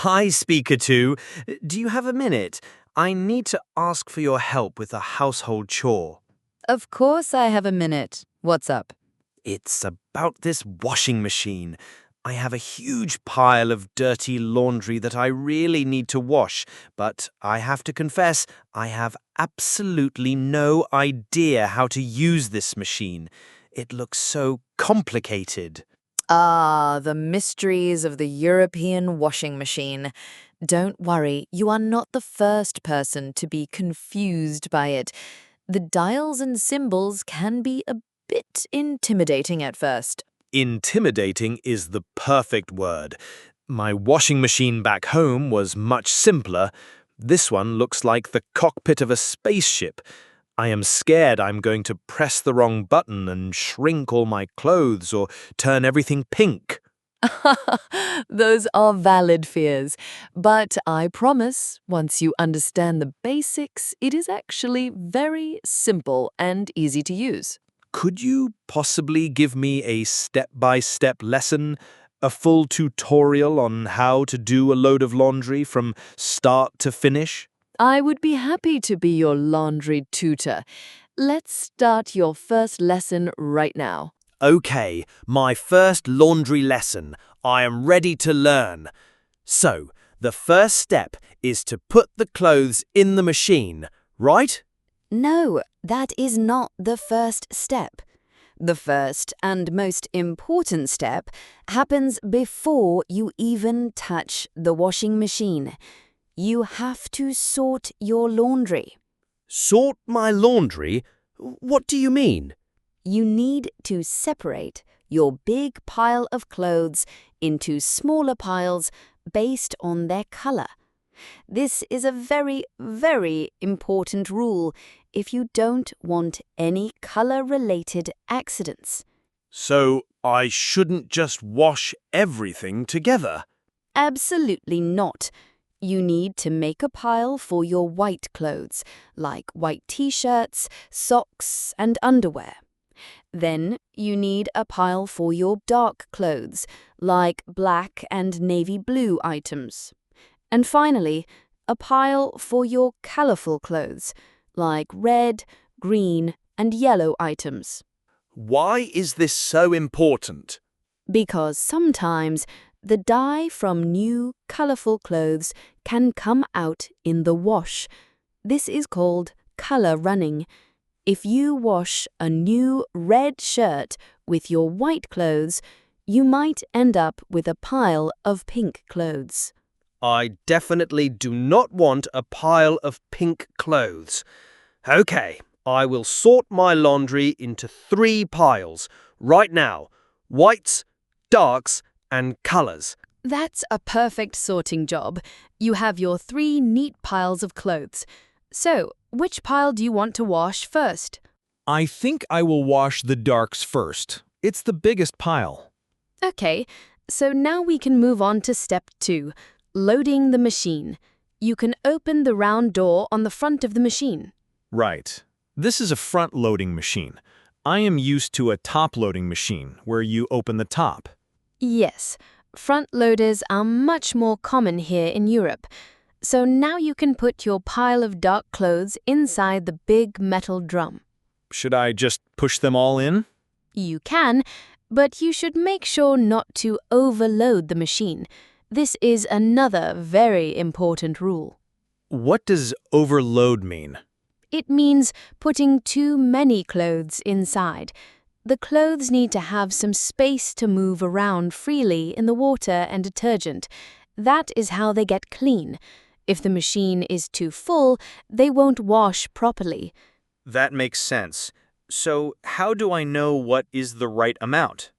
Hi, Speaker 2. Do you have a minute? I need to ask for your help with a household chore. Of course I have a minute. What's up? It's about this washing machine. I have a huge pile of dirty laundry that I really need to wash, but I have to confess, I have absolutely no idea how to use this machine. It looks so complicated. Ah, the mysteries of the European washing machine. Don't worry, you are not the first person to be confused by it. The dials and symbols can be a bit intimidating at first. Intimidating is the perfect word. My washing machine back home was much simpler. This one looks like the cockpit of a spaceship. I am scared I'm going to press the wrong button and shrink all my clothes or turn everything pink. Those are valid fears. But I promise, once you understand the basics, it is actually very simple and easy to use. Could you possibly give me a step-by-step lesson, a full tutorial on how to do a load of laundry from start to finish? I would be happy to be your laundry tutor. Let's start your first lesson right now. Okay, my first laundry lesson. I am ready to learn. So, the first step is to put the clothes in the machine, right? No, that is not the first step. The first and most important step happens before you even touch the washing machine. You have to sort your laundry. Sort my laundry? What do you mean? You need to separate your big pile of clothes into smaller piles based on their color. This is a very, very important rule if you don't want any color-related accidents. So, I shouldn't just wash everything together? Absolutely not. You need to make a pile for your white clothes, like white t-shirts, socks, and underwear. Then you need a pile for your dark clothes, like black and navy blue items. And finally, a pile for your colorful clothes, like red, green, and yellow items. Why is this so important? Because sometimes the dye from new, colorful clothes can come out in the wash. This is called color running. If you wash a new red shirt with your white clothes, you might end up with a pile of pink clothes. I definitely do not want a pile of pink clothes. Okay, I will sort my laundry into 3 piles right now: whites, darks, and colors. That's a perfect sorting job. You have your 3 neat piles of clothes. So, which pile do you want to wash first? I think I will wash the darks first. It's the biggest pile. Okay, so now we can move on to step 2, loading the machine. You can open the round door on the front of the machine. Right. This is a front-loading machine. I am used to a top-loading machine, where you open the top. Yes, front loaders are much more common here in Europe. So now you can put your pile of dark clothes inside the big metal drum. Should I just push them all in? You can, but you should make sure not to overload the machine. This is another very important rule. What does overload mean? It means putting too many clothes inside. The clothes need to have some space to move around freely in the water and detergent. That is how they get clean. If the machine is too full, they won't wash properly. That makes sense. So, how do I know what is the right amount?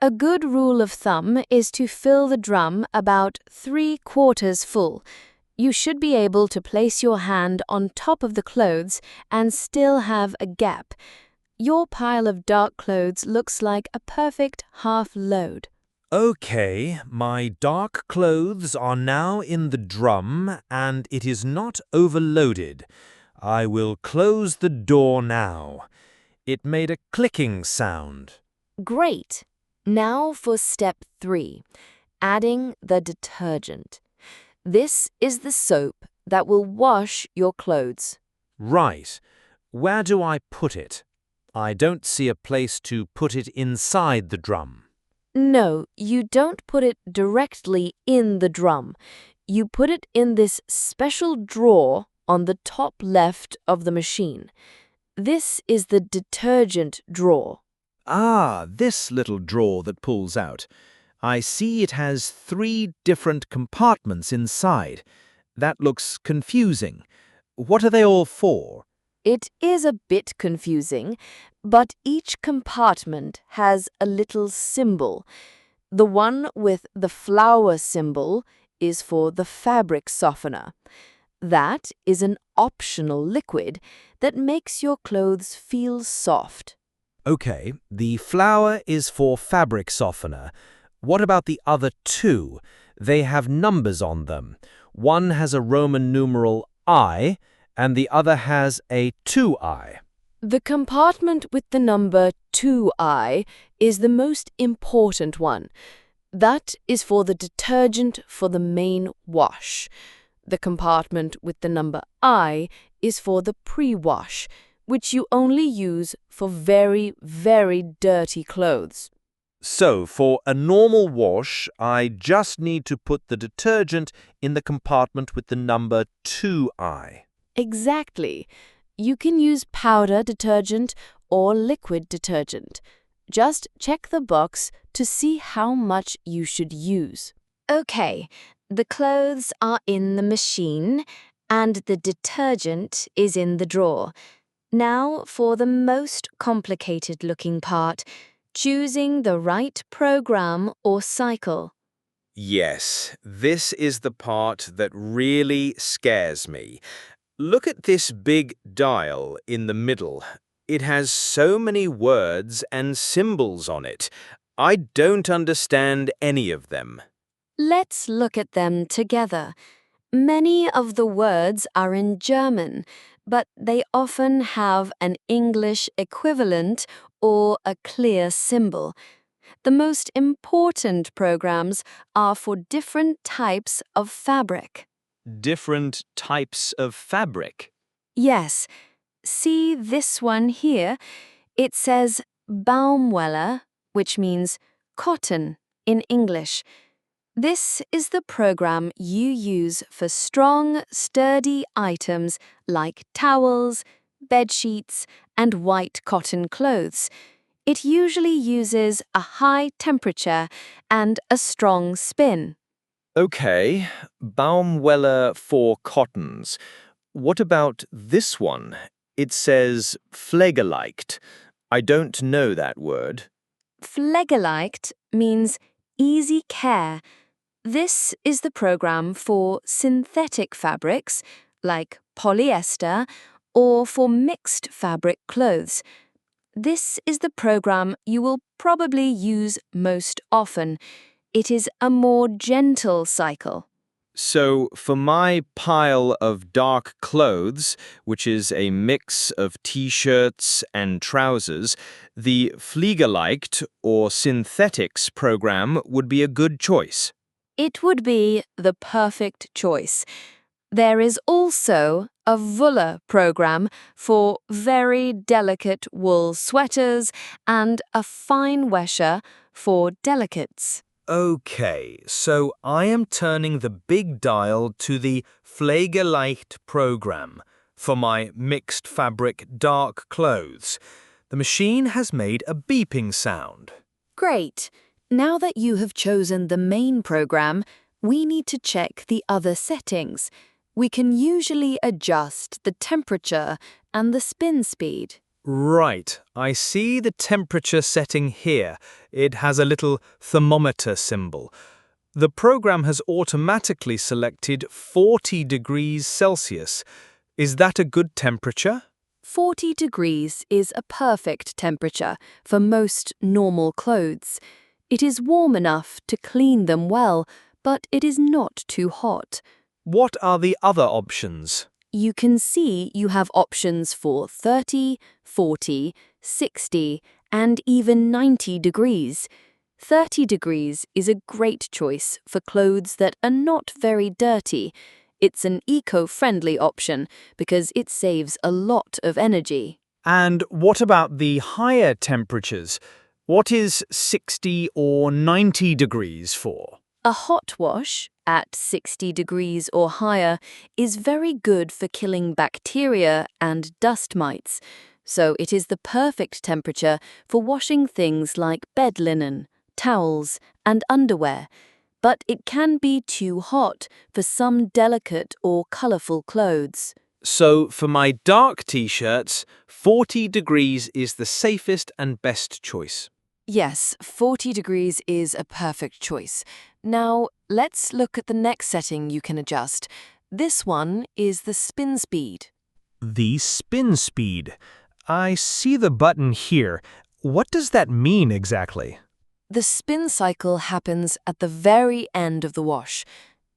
A good rule of thumb is to fill the drum about 3/4 full. You should be able to place your hand on top of the clothes and still have a gap. Your pile of dark clothes looks like a perfect half load. Okay, my dark clothes are now in the drum, and it is not overloaded. I will close the door now. It made a clicking sound. Great! Now for step 3, adding the detergent. This is the soap that will wash your clothes. Right. Where do I put it? I don't see a place to put it inside the drum. No, you don't put it directly in the drum. You put it in this special drawer on the top left of the machine. This is the detergent drawer. Ah, this little drawer that pulls out. I see it has 3 different compartments inside. That looks confusing. What are they all for? It is a bit confusing, but each compartment has a little symbol. The one with the flower symbol is for the fabric softener. That is an optional liquid that makes your clothes feel soft. Okay, the flower is for fabric softener. What about the other 2? They have numbers on them. One has a Roman numeral I, and the other has a 2I. The compartment with the number 2I is the most important one. That is for the detergent for the main wash. The compartment with the number I is for the pre-wash, which you only use for very, very dirty clothes. So, for a normal wash, I just need to put the detergent in the compartment with the number 2I. Exactly. You can use powder detergent or liquid detergent. Just check the box to see how much you should use. Okay, the clothes are in the machine and the detergent is in the drawer. Now for the most complicated looking part, choosing the right program or cycle. Yes, this is the part that really scares me. Look at this big dial in the middle. It has so many words and symbols on it. I don't understand any of them. Let's look at them together. Many of the words are in German, but they often have an English equivalent or a clear symbol. The most important programs are for different types of fabric. Different types of fabric. Yes, see this one here? It says Baumwolle, which means cotton in English. This is the program you use for strong, sturdy items like towels, bed sheets, and white cotton clothes. It usually uses a high temperature and a strong spin. Okay, Baumwolle for cottons. What about this one? It says Pflegeleicht. I don't know that word. Pflegeleicht means easy care. This is the program for synthetic fabrics like polyester or for mixed fabric clothes. This is the program you will probably use most often. It is a more gentle cycle. So, for my pile of dark clothes, which is a mix of t-shirts and trousers, the Pflegeleicht or synthetics program would be a good choice. It would be the perfect choice. There is also a Wolle program for very delicate wool sweaters and a fine wäsche for delicates. Okay, so I am turning the big dial to the Pflegeleicht program for my mixed fabric dark clothes. The machine has made a beeping sound. Great. Now that you have chosen the main program, we need to check the other settings. We can usually adjust the temperature and the spin speed. Right, I see the temperature setting here. It has a little thermometer symbol. The program has automatically selected 40 degrees Celsius. Is that a good temperature? 40 degrees is a perfect temperature for most normal clothes. It is warm enough to clean them well, but it is not too hot. What are the other options? You can see you have options for 30, 40, 60, and even 90 degrees. 30 degrees is a great choice for clothes that are not very dirty. It's an eco-friendly option because it saves a lot of energy. And what about the higher temperatures? What is 60 or 90 degrees for? A hot wash at 60 degrees or higher is very good for killing bacteria and dust mites, so it is the perfect temperature for washing things like bed linen, towels, and underwear. But it can be too hot for some delicate or colorful clothes. So, for my dark t-shirts, 40 degrees is the safest and best choice. Yes, 40 degrees is a perfect choice. Now, let's look at the next setting you can adjust. This one is the spin speed. The spin speed. I see the button here. What does that mean exactly? The spin cycle happens at the very end of the wash.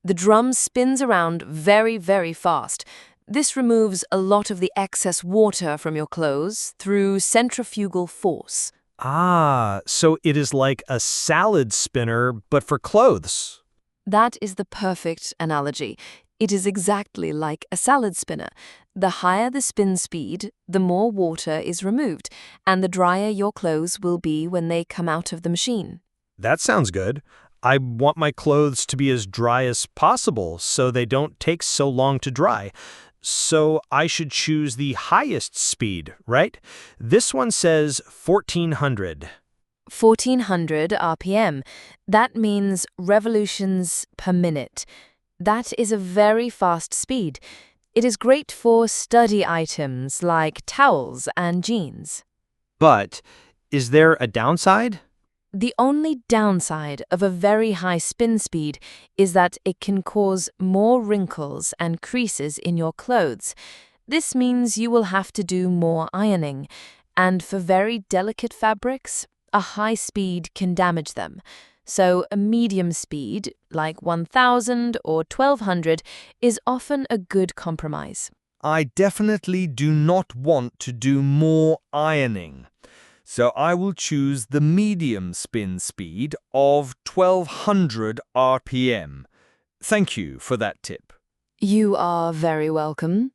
The drum spins around very, very fast. This removes a lot of the excess water from your clothes through centrifugal force. Ah, so it is like a salad spinner, but for clothes. That is the perfect analogy. It is exactly like a salad spinner. The higher the spin speed, the more water is removed, and the drier your clothes will be when they come out of the machine. That sounds good. I want my clothes to be as dry as possible so they don't take so long to dry. So I should choose the highest speed, right? This one says 1400. 1400 RPM. That means revolutions per minute. That is a very fast speed. It is great for sturdy items like towels and jeans. But, is there a downside? The only downside of a very high spin speed is that it can cause more wrinkles and creases in your clothes. This means you will have to do more ironing, and for very delicate fabrics, a high speed can damage them. So a medium speed, like 1000 or 1200, is often a good compromise. I definitely do not want to do more ironing. So I will choose the medium spin speed of 1200 RPM. Thank you for that tip. You are very welcome.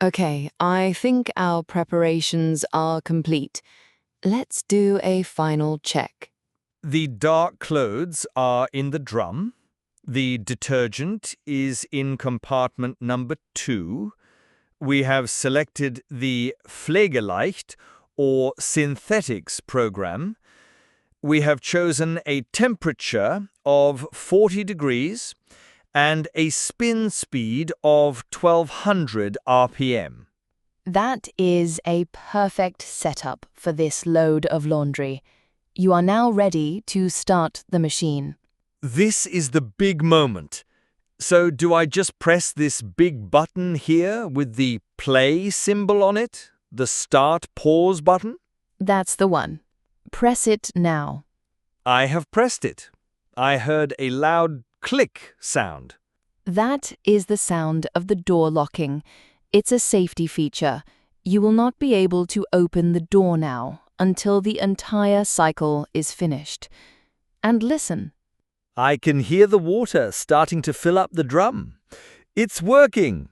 Okay, I think our preparations are complete. Let's do a final check. The dark clothes are in the drum. The detergent is in compartment number 2. We have selected the Pflegeleicht or synthetics program. We have chosen a temperature of 40 degrees and a spin speed of 1200 RPM. That is a perfect setup for this load of laundry. You are now ready to start the machine. This is the big moment. So do I just press this big button here with the play symbol on it? The start pause button? That's the one. Press it now. I have pressed it. I heard a loud click sound. That is the sound of the door locking. It's a safety feature. You will not be able to open the door now until the entire cycle is finished. And listen. I can hear the water starting to fill up the drum. It's working.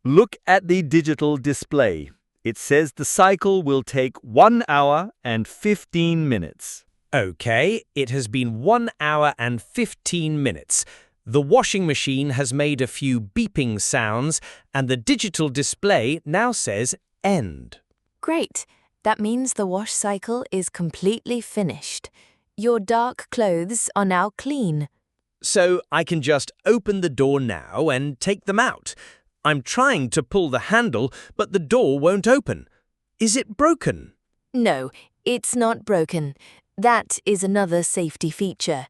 Look at the digital display. It says the cycle will take 1 hour and 15 minutes. Okay, it has been 1 hour and 15 minutes. The washing machine has made a few beeping sounds, and the digital display now says end. Great. That means the wash cycle is completely finished. Your dark clothes are now clean. So I can just open the door now and take them out. I'm trying to pull the handle, but the door won't open. Is it broken? No, it's not broken. That is another safety feature.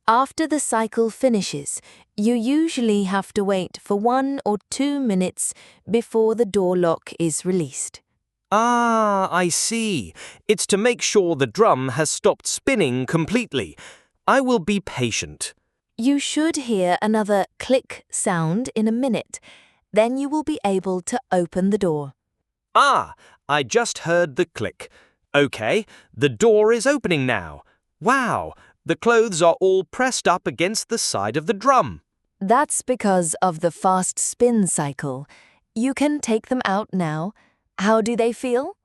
After the cycle finishes, you usually have to wait for 1 or 2 minutes before the door lock is released. Ah, I see. It's to make sure the drum has stopped spinning completely. I will be patient. You should hear another click sound in a minute. Then you will be able to open the door. Ah, I just heard the click. Okay, the door is opening now. Wow, The clothes are all pressed up against the side of the drum. That's because of the fast spin cycle. You can take them out now. How do they feel?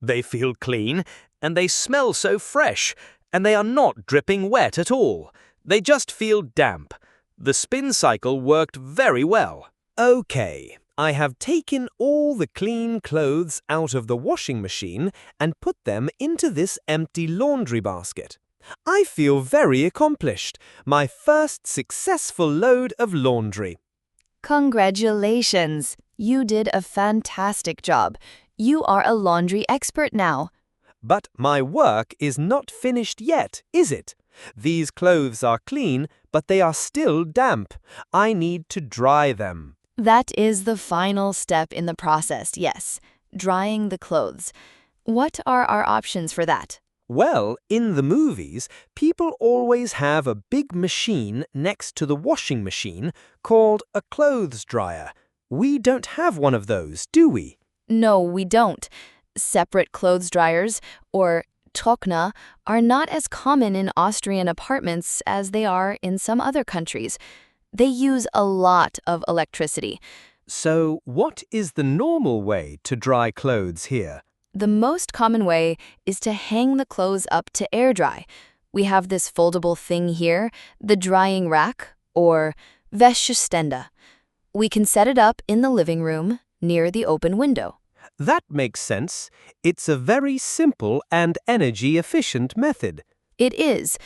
They feel clean, and they smell so fresh, and they are not dripping wet at all. They just feel damp. The spin cycle worked very well. Okay, I have taken all the clean clothes out of the washing machine and put them into this empty laundry basket. I feel very accomplished. My first successful load of laundry. Congratulations! You did a fantastic job. You are a laundry expert now. But my work is not finished yet, is it? These clothes are clean, but they are still damp. I need to dry them. That is the final step in the process, yes. Drying the clothes. What are our options for that? Well, in the movies, people always have a big machine next to the washing machine called a clothes dryer. We don't have one of those, do we? No, we don't. Separate clothes dryers, or Trockner, are not as common in Austrian apartments as they are in some other countries. They use a lot of electricity. So, what is the normal way to dry clothes here? The most common way is to hang the clothes up to air dry. We have this foldable thing here, the drying rack, or Wäscheständer. We can set it up in the living room near the open window. That makes sense. It's a very simple and energy-efficient method. It is.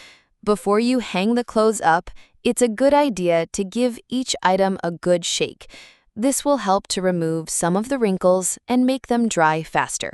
Before you hang the clothes up, it's a good idea to give each item a good shake. This will help to remove some of the wrinkles and make them dry faster.